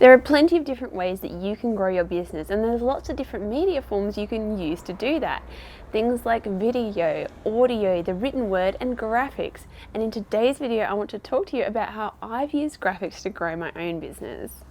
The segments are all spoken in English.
There are plenty of different ways that you can grow your business, and there's lots of different media forms you can use to do that. Things like video, audio, the written word, and graphics. And in today's video, I want to talk to you about how I've used graphics to grow my own business.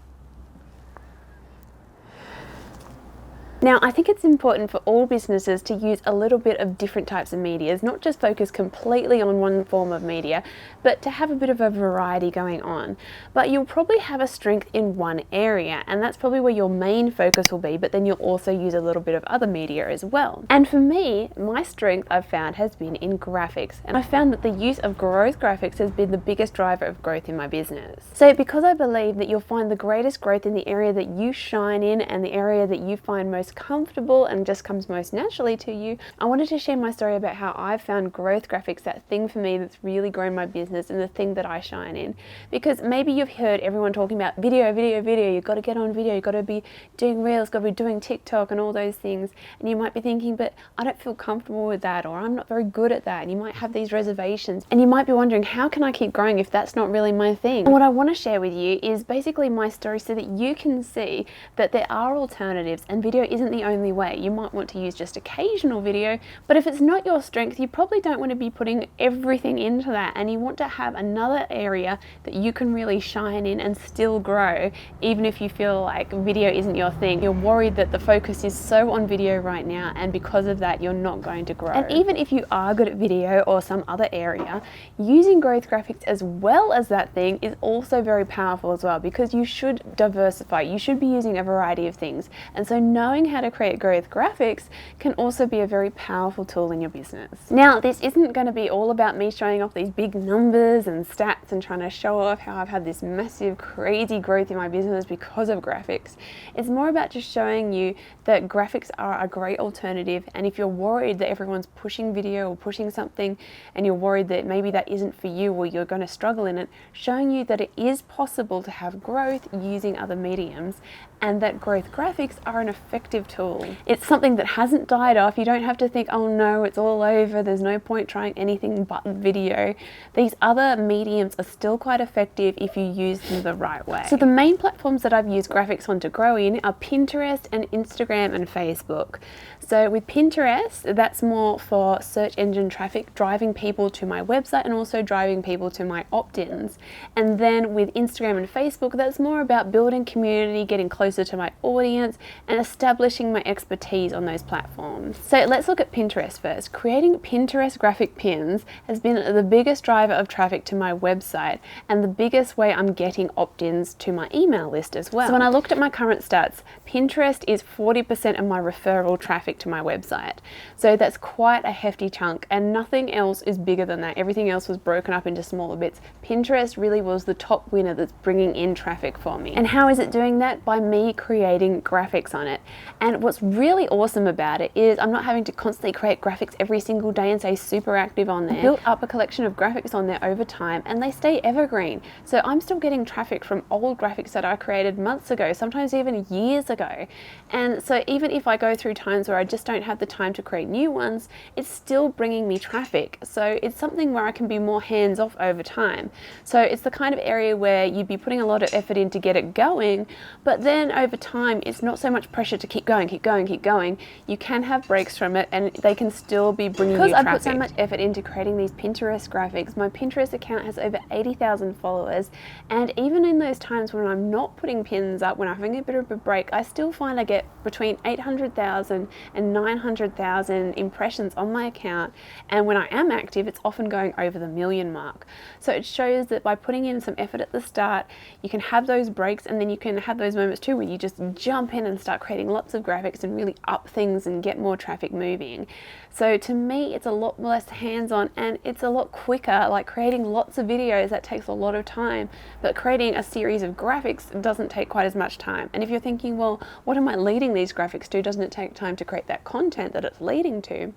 Now, I think it's important for all businesses to use a little bit of different types of medias, not just focus completely on one form of media, but to have a bit of a variety going on. But you'll probably have a strength in one area, and that's probably where your main focus will be, but then you'll also use a little bit of other media as well. And for me, my strength I've found has been in graphics, and I found that the use of growth graphics has been the biggest driver of growth in my business. So because I believe that you'll find the greatest growth in the area that you shine in and the area that you find most comfortable and just comes most naturally to you, I wanted to share my story about how I've found growth graphics that thing for me that's really grown my business and the thing that I shine in. Because maybe you've heard everyone talking about video, you've got to get on video, you've got to be doing reels, got to be doing TikTok and all those things, and you might be thinking, but I don't feel comfortable with that, or I'm not very good at that, and you might have these reservations, and you might be wondering, how can I keep growing if that's not really my thing? And what I want to share with you is basically my story so that you can see that there are alternatives, and video isn't the only way. You might want to use just occasional video, but if it's not your strength, you probably don't want to be putting everything into that, and you want to have another area that you can really shine in and still grow, even if you feel like video isn't your thing. You're worried that the focus is so on video right now, and because of that, you're not going to grow. And even if you are good at video or some other area, using growth graphics as well as that thing is also very powerful as well, because you should diversify. You should be using a variety of things, and so knowing how to create growth graphics can also be a very powerful tool in your business. Now, this isn't going to be all about me showing off these big numbers and stats and trying to show off how I've had this massive crazy growth in my business because of graphics. It's more about just showing you that graphics are a great alternative, and if you're worried that everyone's pushing video or pushing something and you're worried that maybe that isn't for you or you're going to struggle in it, showing you that it is possible to have growth using other mediums, and that growth graphics are an effective tool. It's something that hasn't died off. You don't have to think, oh no, it's all over, there's no point trying anything but video. These other mediums are still quite effective if you use them the right way. So the main platforms that I've used graphics on to grow in are Pinterest and Instagram and Facebook. So with Pinterest, that's more for search engine traffic, driving people to my website and also driving people to my opt-ins. And then with Instagram and Facebook, that's more about building community, getting closer to my audience, and establishing my expertise on those platforms. So let's look at Pinterest first. Creating Pinterest graphic pins has been the biggest driver of traffic to my website and the biggest way I'm getting opt-ins to my email list as well. So when I looked at my current stats, Pinterest is 40% of my referral traffic to my website. So that's quite a hefty chunk, and nothing else is bigger than that. Everything else was broken up into smaller bits. Pinterest really was the top winner that's bringing in traffic for me. And how is it doing that? By me creating graphics on it. And what's really awesome about it is I'm not having to constantly create graphics every single day and stay super active on there. I built up a collection of graphics on there over time, and they stay evergreen. So I'm still getting traffic from old graphics that I created months ago, sometimes even years ago. And so even if I go through times where I just don't have the time to create new ones, it's still bringing me traffic. So it's something where I can be more hands-off over time. So it's the kind of area where you'd be putting a lot of effort in to get it going, but then over time it's not so much pressure to keep going. You can have breaks from it, and they can still be bringing you traffic. Because I put so much effort into creating these Pinterest graphics, my Pinterest account has over 80,000 followers, and even in those times when I'm not putting pins up, when I'm having a bit of a break, I still find I get between 800,000 and 900,000 impressions on my account, and when I am active, it's often going over the million mark. So it shows that by putting in some effort at the start, you can have those breaks, and then you can have those moments too where you just jump in and start creating lots of graphics and really up things and get more traffic moving. So to me, it's a lot less hands-on, and it's a lot quicker. Like creating lots of videos, that takes a lot of time, but creating a series of graphics doesn't take quite as much time. And if you're thinking, well, what am I leading these graphics to? Doesn't it take time to create that content that it's leading to?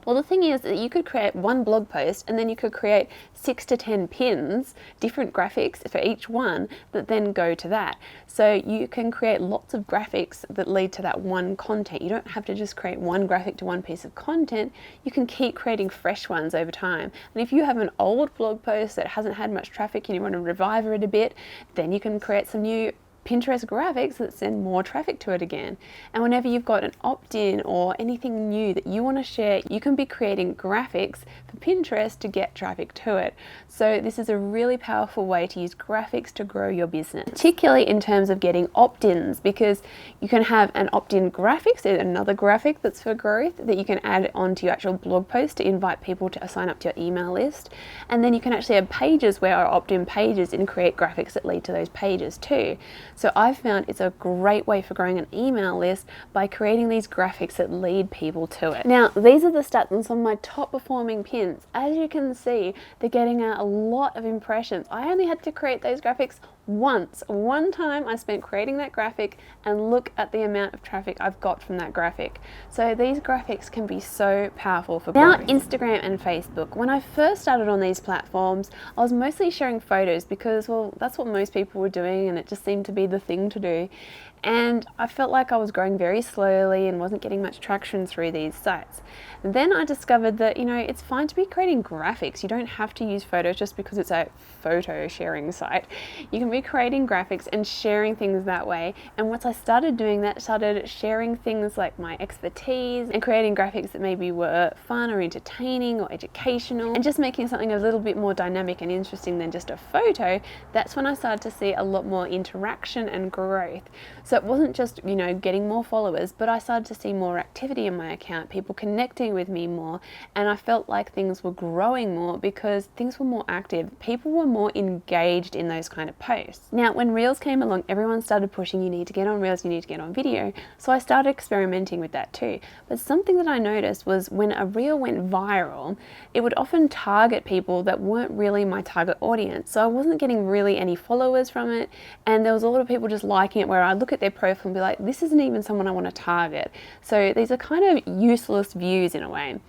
Well, the thing is that you could create one blog post, and then you could create 6 to 10 pins, different graphics for each one that then go to that. So you can create lots of graphics that lead to that one content. You don't have to just create one graphic to one piece of content. You can keep creating fresh ones over time. And if you have an old blog post that hasn't had much traffic and you want to revive it a bit, then you can create some new Pinterest graphics that send more traffic to it again. And whenever you've got an opt-in or anything new that you want to share, you can be creating graphics for Pinterest to get traffic to it. So this is a really powerful way to use graphics to grow your business, particularly in terms of getting opt-ins, because you can have an opt-in graphic, so another graphic that's for growth that you can add onto your actual blog post to invite people to sign up to your email list. And then you can actually have pages where are opt-in pages and create graphics that lead to those pages too. So I've found it's a great way for growing an email list by creating these graphics that lead people to it. Now, these are the stats on some of my top performing pins. As you can see, they're getting out a lot of impressions. I only had to create those graphics once. One time I spent creating that graphic, and look at the amount of traffic I've got from that graphic. So these graphics can be so powerful for growth. Now, Instagram and Facebook. When I first started on these platforms, I was mostly sharing photos because, well, that's what most people were doing and it just seemed to be the thing to do. And I felt like I was growing very slowly and wasn't getting much traction through these sites. And then I discovered that, it's fine to be creating graphics. You don't have to use photos just because it's a photo sharing site. You can be creating graphics and sharing things that way. And once I started doing that, started sharing things like my expertise and creating graphics that maybe were fun or entertaining or educational, and just making something a little bit more dynamic and interesting than just a photo, that's when I started to see a lot more interaction and growth. So it wasn't just, getting more followers, but I started to see more activity in my account, people connecting with me more, and I felt like things were growing more because things were more active. People were more engaged in those kind of posts. Now, when Reels came along, everyone started pushing, you need to get on Reels, you need to get on video. So I started experimenting with that too. But something that I noticed was when a Reel went viral, it would often target people that weren't really my target audience. So I wasn't getting really any followers from it, and there was a lot of people just liking it where I look at their profile and be like, this isn't even someone I want to target. So these are kind of useless views in a way.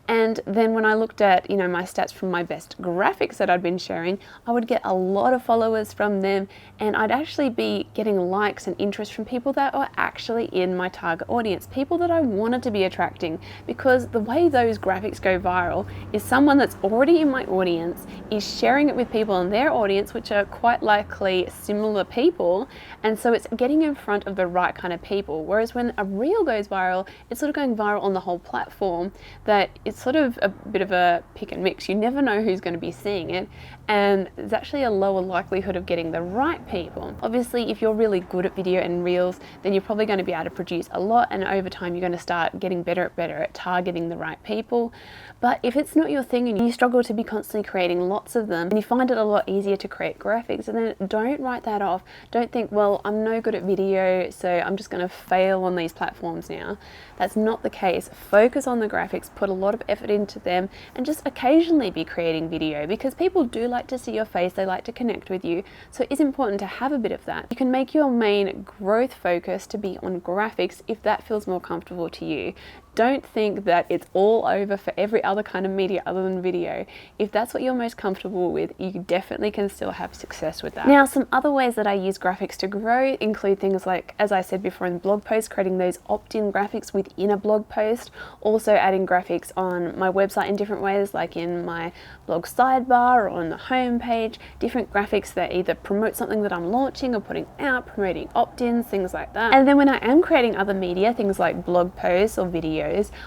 And then when I looked at, my stats from my best graphics that I'd been sharing, I would get a lot of followers from them, and I'd actually be getting likes and interest from people that are actually in my target audience, people that I wanted to be attracting, because the way those graphics go viral is someone that's already in my audience is sharing it with people in their audience, which are quite likely similar people, and so it's getting in front of the right kind of people. Whereas when a Reel goes viral, it's sort of going viral on the whole platform, that it's sort of a bit of a pick and mix. You never know who's going to be seeing it, and there's actually a lower likelihood of getting the right people. Obviously, if you're really good at video and Reels, then you're probably going to be able to produce a lot, and over time you're going to start getting better at targeting the right people. But if it's not your thing and you struggle to be constantly creating lots of them, and you find it a lot easier to create graphics, and then don't write that off. Don't think, well, I'm no good at video, so I'm just going to fail on these platforms now. That's not the case. Focus on the graphics, put a lot of effort into them, and just occasionally be creating video, because people do like to see your face, they like to connect with you, so it's important to have a bit of that. You can make your main growth focus to be on graphics if that feels more comfortable to you. Don't think that it's all over for every other kind of media other than video. If that's what you're most comfortable with, you definitely can still have success with that. Now, some other ways that I use graphics to grow include things like, as I said before in blog posts, creating those opt-in graphics within a blog post, also adding graphics on my website in different ways, like in my blog sidebar or on the home page, different graphics that either promote something that I'm launching or putting out, promoting opt-ins, things like that. And then when I am creating other media, things like blog posts or videos,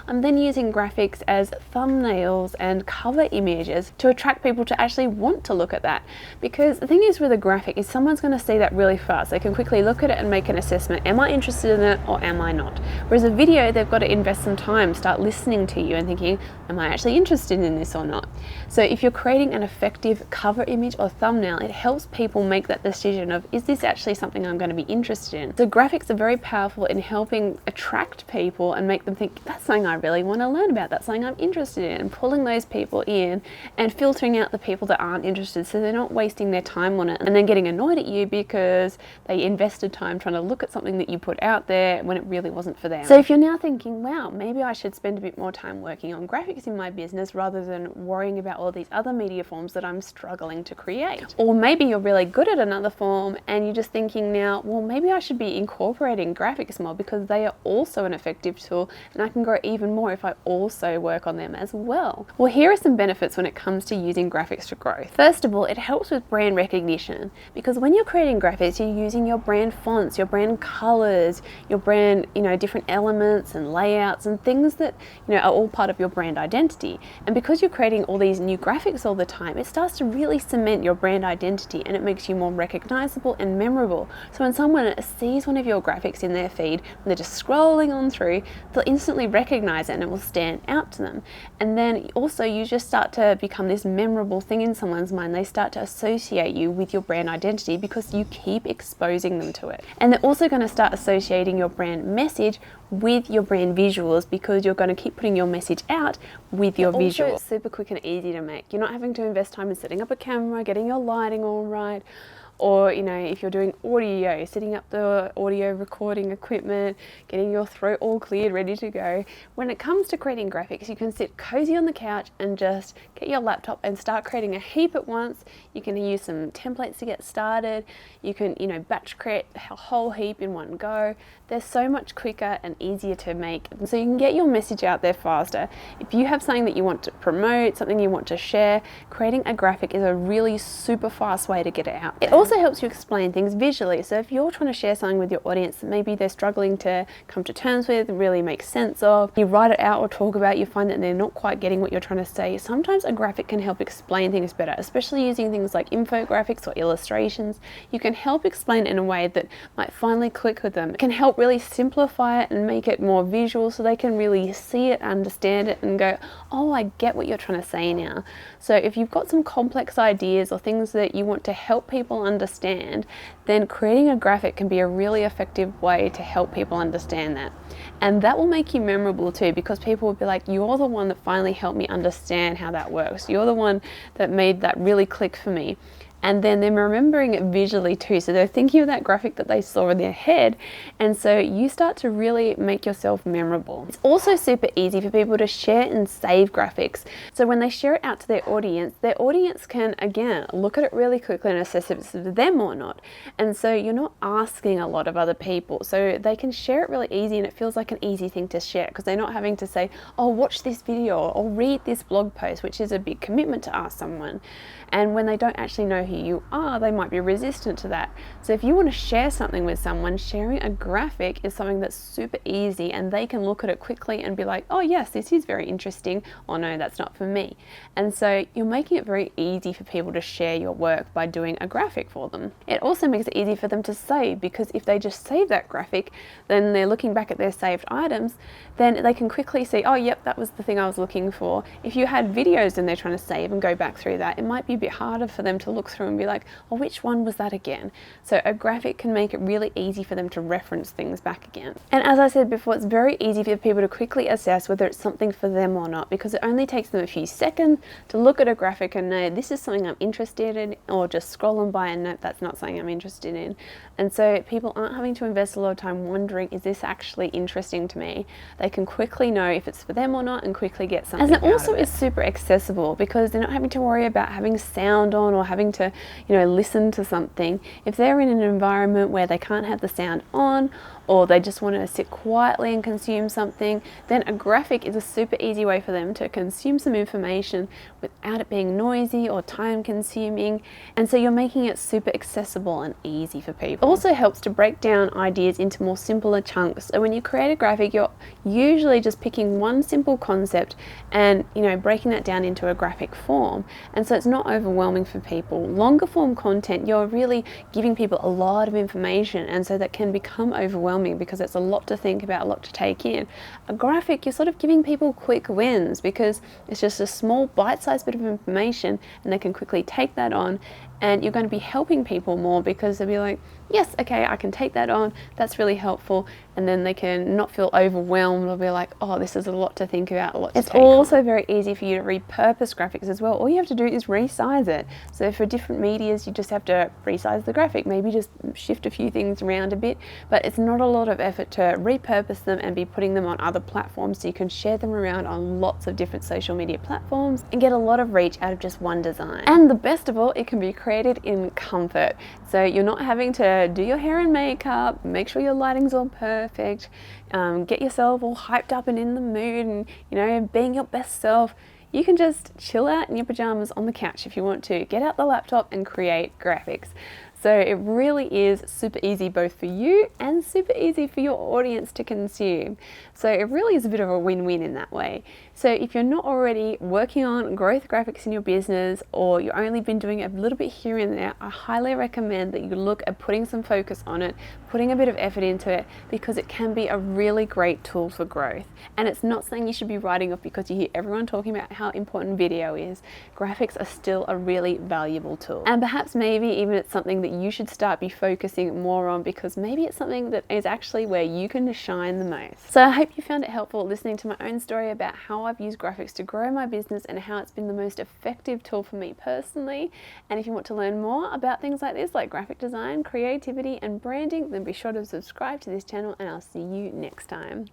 I'm then using graphics as thumbnails and cover images to attract people to actually want to look at that. Because the thing is with a graphic is someone's going to see that really fast. They can quickly look at it and make an assessment. Am I interested in it or am I not? Whereas a video, they've got to invest some time, start listening to you and thinking, am I actually interested in this or not? So if you're creating an effective cover image or thumbnail, it helps people make that decision of, is this actually something I'm going to be interested in? So graphics are very powerful in helping attract people and make them think, that's something I really want to learn about, that's something I'm interested in, and pulling those people in and filtering out the people that aren't interested, so they're not wasting their time on it and then getting annoyed at you because they invested time trying to look at something that you put out there when it really wasn't for them. So if you're now thinking, wow, maybe I should spend a bit more time working on graphics in my business rather than worrying about all these other media forms that I'm struggling to create. Or maybe you're really good at another form and you're just thinking now, well, maybe I should be incorporating graphics more because they are also an effective tool and I can grow even more if I also work on them as well. Well, here are some benefits when it comes to using graphics for growth. First of all, it helps with brand recognition, because when you're creating graphics, you're using your brand fonts, your brand colors, your brand, different elements and layouts and things that, are all part of your brand identity. And because you're creating all these new graphics all the time, it starts to really cement your brand identity, and it makes you more recognizable and memorable. So when someone sees one of your graphics in their feed, when they're just scrolling on through, they'll instantly recognize it and it will stand out to them. And then also you just start to become this memorable thing in someone's mind. They start to associate you with your brand identity because you keep exposing them to it. And they're also going to start associating your brand message with your brand visuals, because you're going to keep putting your message out with your visuals. It's super quick and easy to make. You're not having to invest time in setting up a camera, getting your lighting all right, or if you're doing audio, setting up the audio recording equipment, getting your throat all cleared, ready to go. When it comes to creating graphics, you can sit cozy on the couch and just get your laptop and start creating a heap at once. You can use some templates to get started. You can batch create a whole heap in one go. They're so much quicker and easier to make, so you can get your message out there faster. If you have something that you want to promote, something you want to share, creating a graphic is a really super fast way to get it out there. It also helps you explain things visually. So if you're trying to share something with your audience that maybe they're struggling to come to terms with, really make sense of, you write it out or talk about, you find that they're not quite getting what you're trying to say, sometimes a graphic can help explain things better, especially using things like infographics or illustrations. You can help explain it in a way that might finally click with them. It can help really simplify it and make it more visual so they can really see it, understand it, and go, oh, I get what you're trying to say now. So if you've got some complex ideas or things that you want to help people understand, then creating a graphic can be a really effective way to help people understand that. And that will make you memorable too, because people will be like, you're the one that finally helped me understand how that works. You're the one that made that really click for me. And then they're remembering it visually too. So they're thinking of that graphic that they saw in their head. And so you start to really make yourself memorable. It's also super easy for people to share and save graphics. So when they share it out to their audience can, again, look at it really quickly and assess if it's for them or not. And so you're not asking a lot of other people. So they can share it really easy, and it feels like an easy thing to share, because they're not having to say, oh, watch this video or read this blog post, which is a big commitment to ask someone. And when they don't actually know who you are, they might be resistant to that. So if you want to share something with someone, sharing a graphic is something that's super easy, and they can look at it quickly and be like, oh yes, this is very interesting, or no, that's not for me. And so you're making it very easy for people to share your work by doing a graphic for them. It also makes it easy for them to save, because if they just save that graphic, then they're looking back at their saved items, then they can quickly see, oh yep, that was the thing I was looking for. If you had videos and they're trying to save and go back through that, it might be a bit harder for them to look through and be like, oh, which one was that again? So a graphic can make it really easy for them to reference things back again. And as I said before, it's very easy for people to quickly assess whether it's something for them or not, because it only takes them a few seconds to look at a graphic and know this is something I'm interested in, or just scroll on by and nope, that's not something I'm interested in. And so people aren't having to invest a lot of time wondering, is this actually interesting to me? They can quickly know if it's for them or not and quickly get something out of it. And it also is super accessible, because they're not having to worry about having sound on or having to, listen to something. If they're in an environment where they can't have the sound on, or they just want to sit quietly and consume something, then a graphic is a super easy way for them to consume some information without it being noisy or time consuming. And so you're making it super accessible and easy for people. It also helps to break down ideas into more simpler chunks. So when you create a graphic, you're usually just picking one simple concept and breaking that down into a graphic form. And so it's not overwhelming for people. Longer form content, you're really giving people a lot of information, and so that can become overwhelming because it's a lot to think about, a lot to take in. A graphic, you're sort of giving people quick wins, because it's just a small bite-sized bit of information and they can quickly take that on, and you're going to be helping people more because they'll be like, yes, okay, I can take that on, that's really helpful, and then they can not feel overwhelmed or be like, oh, this is a lot to think about, a lot to take on. It's also very easy for you to repurpose graphics as well. All you have to do is resize it. So for different medias, you just have to resize the graphic, maybe just shift a few things around a bit, but it's not a lot of effort to repurpose them and be putting them on other platforms, so you can share them around on lots of different social media platforms and get a lot of reach out of just one design. And the best of all, it can be created in comfort. So you're not having to do your hair and makeup, make sure your lighting's all perfect, get yourself all hyped up and in the mood and, you know, being your best self. You can just chill out in your pajamas on the couch if you want to. Get out the laptop and create graphics. So it really is super easy both for you and super easy for your audience to consume. So it really is a bit of a win-win in that way. So if you're not already working on growth graphics in your business, or you've only been doing a little bit here and there, I highly recommend that you look at putting some focus on it, putting a bit of effort into it, because it can be a really great tool for growth. And it's not something you should be writing off because you hear everyone talking about how important video is. Graphics are still a really valuable tool. And perhaps maybe even it's something that you should start be focusing more on, because maybe it's something that is actually where you can shine the most. So I hope you found it helpful listening to my own story about how I've used graphics to grow my business and how it's been the most effective tool for me personally. And if you want to learn more about things like this, like graphic design, creativity and branding, then be sure to subscribe to this channel, and I'll see you next time.